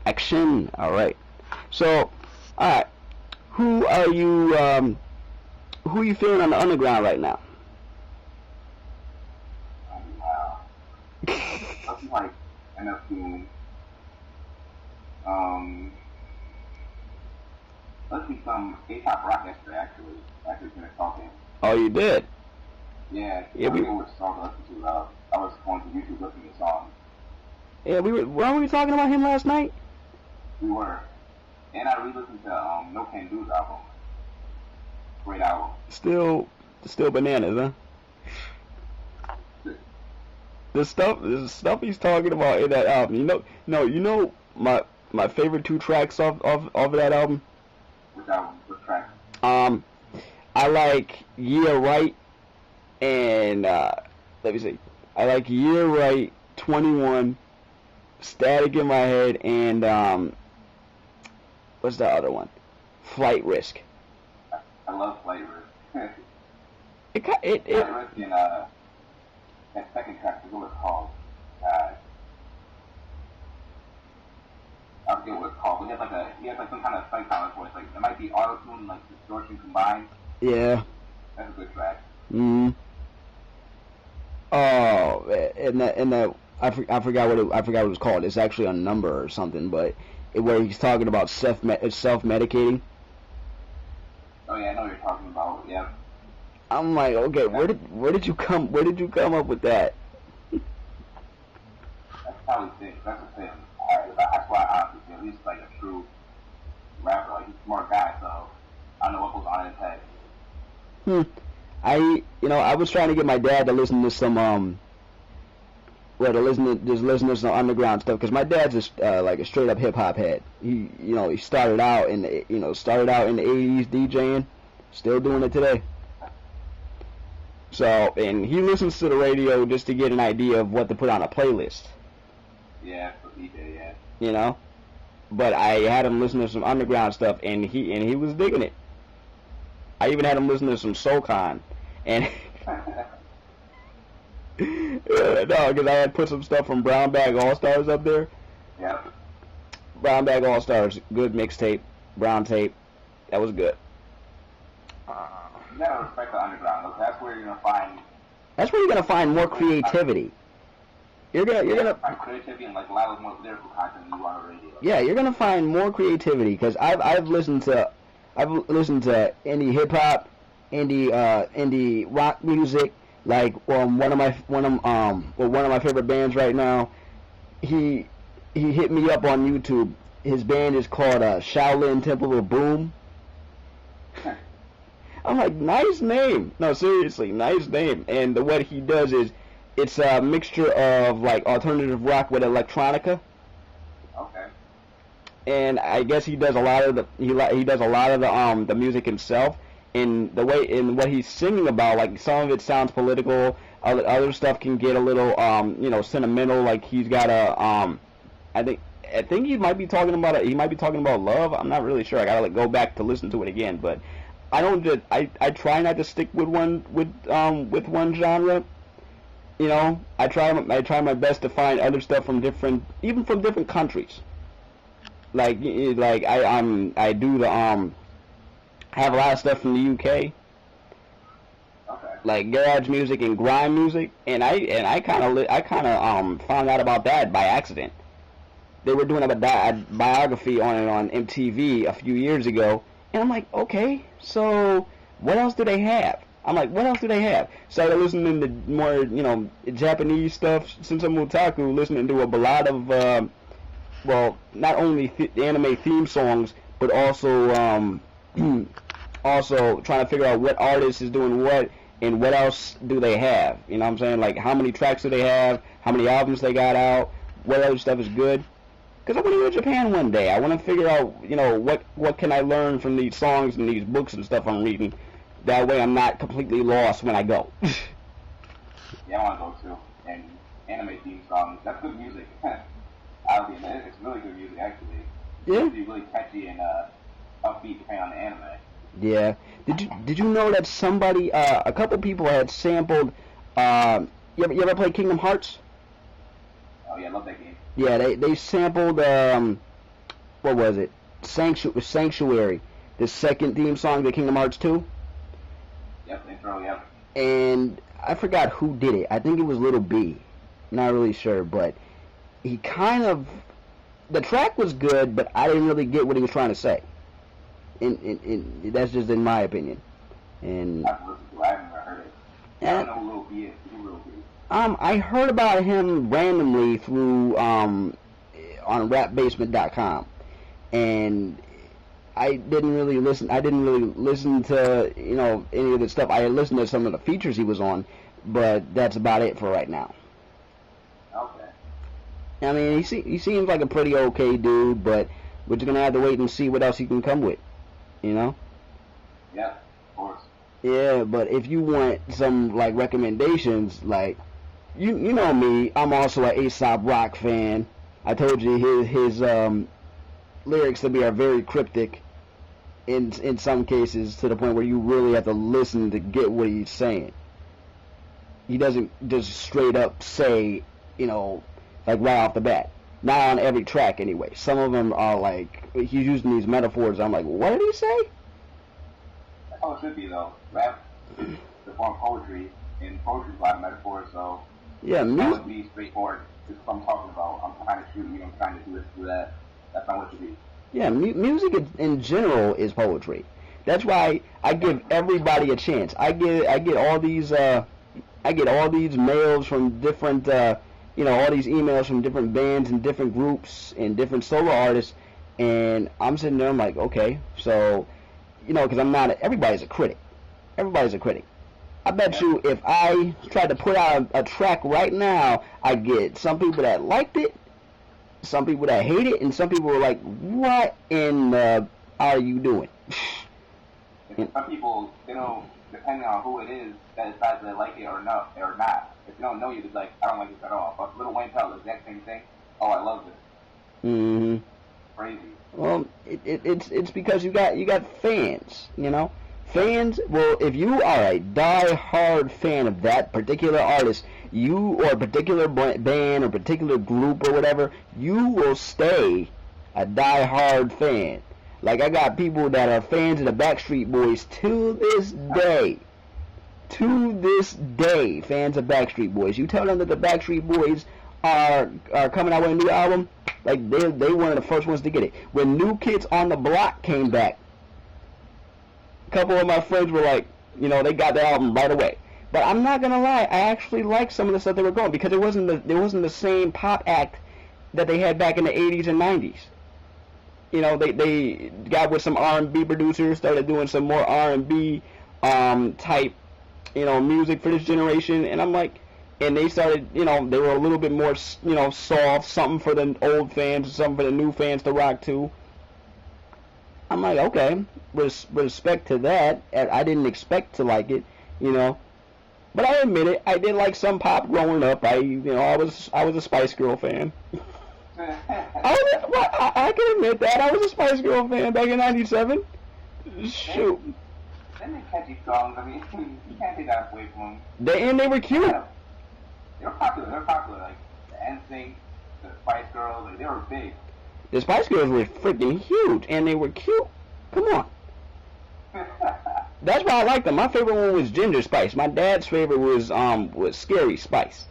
Action. All right. So, all right. Who are you? Who are you feeling on the underground right now? Nothing like enough to um let's see some K-pop rock yesterday actually finished talking. Oh, you did. Yeah, Yeah, I forget which song I listened to. I was going to YouTube listening to songs. yeah, we were. Weren't we talking about him last night? We were. And I re-listened to No Can Do's album. Great album. Still bananas, huh? The stuff he's talking about in that album. You know my favorite two tracks off that album. Which album? Which track? I like Yeah Right and let me see. I like Yeah Right, 21, Static in My Head, and what's the other one? Flight Risk. I love Flight Risk. Flight Risk and that second track, I forget what it's called. I forget what it's called. But he has like some kind of psychology voice. Like it might be auto-tune and like distortion combined. Yeah. That's a good track. Oh, and that I forgot what it was called. It's actually a number or something, but where he's talking about self-medicating. Oh yeah, I know what you're talking about. Yeah. I'm like, okay, where did you come up with that? That's probably thing. That's the thing. That's why I honestly feel he's like a true rapper. Like he's a smart guy, so I don't know what goes on in his head. I was trying to get my dad to listen to some listen to some underground stuff because my dad's just like a straight up hip hop head. He started out in the 80s DJing, still doing it today. So, and he listens to the radio just to get an idea of what to put on a playlist. Yeah, for DJ, yeah. You know, but I had him listen to some underground stuff, and he was digging it. I even had him listen to some SoulCon, and no, because I had put some stuff from Brown Bag All Stars up there. Yeah. Brown Bag All Stars, good mixtape, brown tape, that was good. You gotta respect the underground. That's where you're gonna find. That's where you're gonna find more creativity. You're gonna find creativity and like a lot of more lyrical content than you on the radio. Yeah, you're gonna find more creativity because I've listened to indie hip hop, indie rock music. Like one of my favorite bands right now. He hit me up on YouTube. His band is called Shaolin Temple of Boom. I'm like, nice name. No, seriously, nice name. And what he does is, it's a mixture of like alternative rock with electronica. Okay. And I guess he does a lot of the music himself. In what he's singing about, like some of it sounds political, other stuff can get a little sentimental. Like he's got I think he might be talking about love. I'm not really sure. I gotta go back to listen to it again, but. I try not to stick with one genre. I try my best to find other stuff from different countries. Like I do have a lot of stuff from the UK. Okay. Like garage music and grime music, and I kind of found out about that by accident. They were doing a biography on it on MTV a few years ago. And I'm like, okay, so what else do they have? Started listening to more, Japanese stuff. Since I'm otaku, listening to a lot of, not only the anime theme songs, but also, also trying to figure out what artist is doing what and what else do they have. You know what I'm saying? Like, how many tracks do they have? How many albums they got out? What other stuff is good? Because I want to go to Japan one day. I want to figure out, what can I learn from these songs and these books and stuff I'm reading. That way I'm not completely lost when I go. Yeah, I want to go too. And anime theme songs, that's good music. I'll be admit, it's really good music actually. Yeah. It's really catchy and upbeat depending on the anime. Yeah. Did you know that somebody, a couple people had sampled, you ever play Kingdom Hearts? Oh yeah, I love that game. Yeah, they sampled what was it? Sanctuary, the second theme song to Kingdom Hearts 2. Yep, intro, yep. And I forgot who did it. I think it was Little B. Not really sure, but he kind of, the track was good, but I didn't really get what he was trying to say. That's just in my opinion. And I've listened to it. I haven't ever heard it. I don't know who Lil B is. Who Lil B? I heard about him randomly through on rapbasement.com, and I didn't really listen. I didn't really listen to any of the stuff. I listened to some of the features he was on, but that's about it for right now. Okay. I mean, he seems like a pretty okay dude, but we're just gonna have to wait and see what else he can come with. Yeah, of course. Yeah, but if you want some like recommendations, like you know me, I'm also an Aesop Rock fan. I told you his lyrics to me are very cryptic in some cases, to the point where you really have to listen to get what he's saying. He doesn't just straight up say, like right off the bat. Not on every track anyway. Some of them are like, he's using these metaphors. I'm like, what did he say? That's how it should be though. Rap is the form of poetry, and poetry is a lot of metaphors, so yeah, that would be straightforward. This is what I'm talking about. I'm trying to shoot you, I'm trying to do this, do that. That's not what it should be. Yeah, music in general is poetry. That's why I give everybody a chance. I get all these mails from different all these emails from different bands and different groups and different solo artists, and I'm sitting there, I'm like, okay, so because I'm not everybody's a critic. Everybody's a critic. I bet you if I tried to put out a track right now, I'd get some people that liked it, some people that hate it, and some people were like, what in the are you doing? Some people, depending on who it is, that decides they like it or not. If you don't know you, it's like, I don't like this at all. But Lil Wayne tells the exact same thing. Oh, I love this. Mm-hmm. Crazy. Well, it's because you got fans, Fans, well, if you are a die-hard fan of that particular artist, or a particular band or particular group or whatever, you will stay a die-hard fan. Like, I got people that are fans of the Backstreet Boys to this day. To this day, fans of Backstreet Boys. You tell them that the Backstreet Boys are coming out with a new album, like they one of the first ones to get it. When New Kids on the Block came back, a couple of my friends were like, they got the album right away. But I'm not gonna lie, I actually liked some of the stuff they were going, because it wasn't the same pop act that they had back in the 80s and 90s. They got with some R&B producers, started doing some more R&B type music for this generation, and I'm like, and they started, they were a little bit more, soft, something for the old fans, something for the new fans to rock to. I'm like, okay, respect to that. I didn't expect to like it, but I admit it, I did like some pop growing up. I was a Spice Girl fan. I can admit that I was a Spice Girl fan back in '97. Shoot. They make catchy songs. I mean, you can't take that away from them. And they were cute. Yeah. They were popular. Like the NSYNC, the Spice Girls, like, they were big. The Spice Girls were freaking huge, and they were cute. Come on. That's why I liked them. My favorite one was Ginger Spice. My dad's favorite was Scary Spice.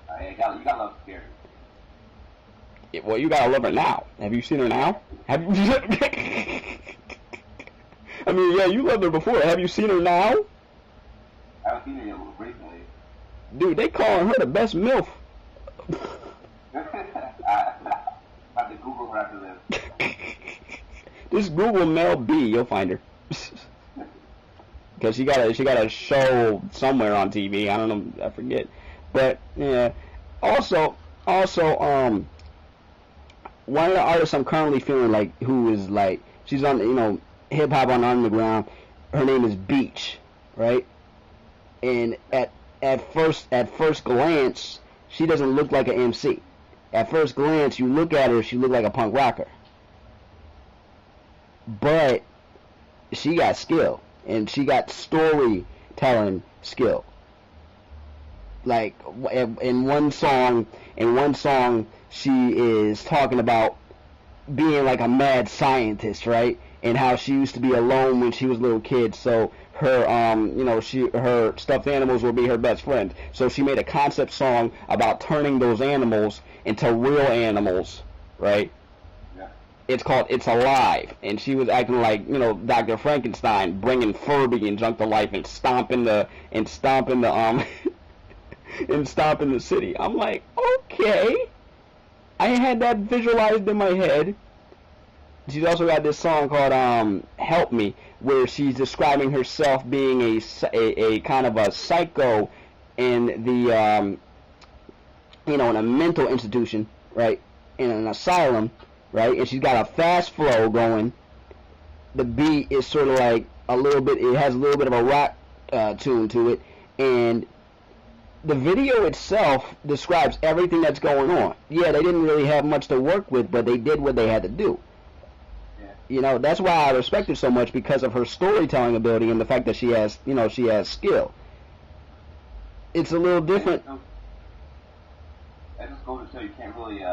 You gotta love Scary. Yeah, well, you gotta love her now. Have you seen her now? Have you? I mean, yeah, you loved her before. Have you seen her now? I haven't seen her yet recently. Dude, they calling her the best MILF. I have to Google her after this. Just Google Mel B, you'll find her. Because she got a show somewhere on TV. I don't know, I forget. But yeah. Also, one of the artists I'm currently feeling like, who is like, she's on hip hop on underground. Her name is Beach, right? And at first glance, she doesn't look like an MC. At first glance, you look at her, she look like a punk rocker. But she got skill, and she got storytelling skill. Like in one song, she is talking about being like a mad scientist, right? And how she used to be alone when she was a little kid, so her her stuffed animals will be her best friend. So she made a concept song about turning those animals into real animals, right? Yeah. It's called "It's Alive," and she was acting like Dr. Frankenstein, bringing Furby and junk to life and stomping the and stomping the city. I'm like, okay, I had that visualized in my head. She's also got this song called "Help Me," where she's describing herself being a kind of a psycho in the in a mental institution, right? In an asylum, right? And she's got a fast flow going. The beat is sort of like a little bit. It has a little bit of a rock tune to it, and the video itself describes everything that's going on. Yeah, they didn't really have much to work with, but they did what they had to do. That's why I respect her so much, because of her storytelling ability and the fact that she has skill. It's a little different. That just goes to show you can't really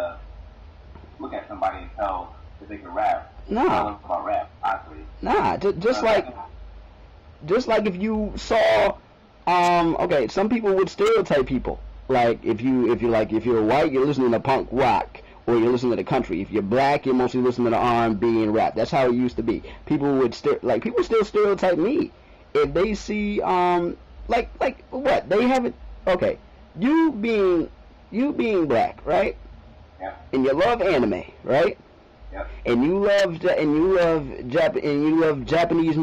look at somebody and tell if they can rap. Nah. About rap, honestly. Nah, just like if you saw, okay, some people would stereotype people. Like if you're white, you're listening to punk rock, or you're listening to the country. If you're black, you're mostly listening to R&B and rap. That's how it used to be. People still stereotype me if they see like what they haven't. Okay, you being black, right? Yeah. And you love anime, right? Yeah. And you love Japanese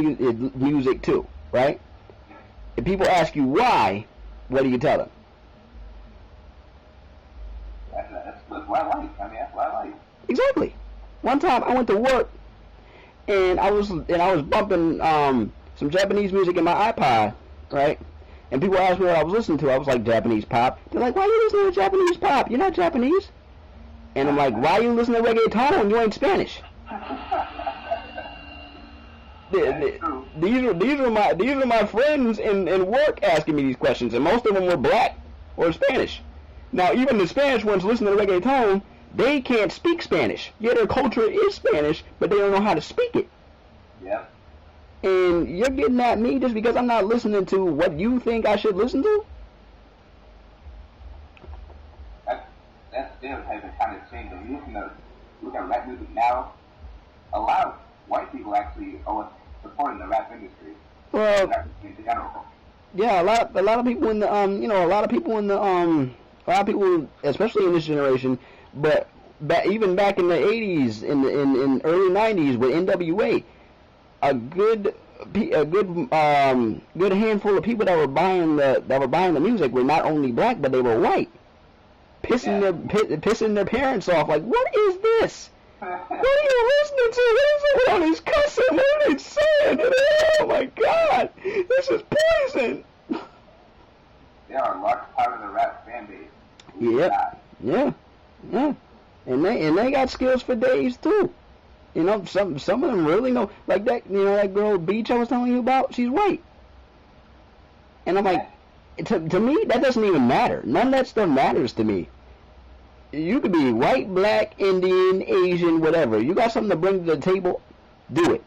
music too, right? If people ask you why, what do you tell them? That's what I like. I mean, that's what I like. Exactly. One time I went to work and I was bumping some Japanese music in my iPod, right? And people asked me what I was listening to. I was like, Japanese pop. They're like, why are you listening to Japanese pop? You're not Japanese. And I'm like, why are you listening to reggaeton? You ain't Spanish. These are my friends in work asking me these questions, and most of them were black or Spanish. Now, even the Spanish ones listening to reggaeton, they can't speak Spanish. Yeah, their culture is Spanish, but they don't know how to speak it. Yep. And you're getting at me just because I'm not listening to what you think I should listen to? That stereotype has kind of changed. When you look at rap music now, a lot of white people actually are supporting the rap industry. Well, in general. Yeah, a lot of people in the a lot of people, especially in this generation, but even back in the 80s, in early 90s with NWA, a good handful of people that were buying the music were not only black, but they were white, pissing their parents off. Like, what is this? What are you listening to? What is cussing? What are they saying? Oh my God, this is poison. They are a large part of the rap fan base. Yeah. And they got skills for days too. Some of them really know. Like that, that girl Beach I was telling you about. She's white. And I'm like, to me, that doesn't even matter. None of that stuff matters to me. You could be white, black, Indian, Asian, whatever. You got something to bring to the table, do it.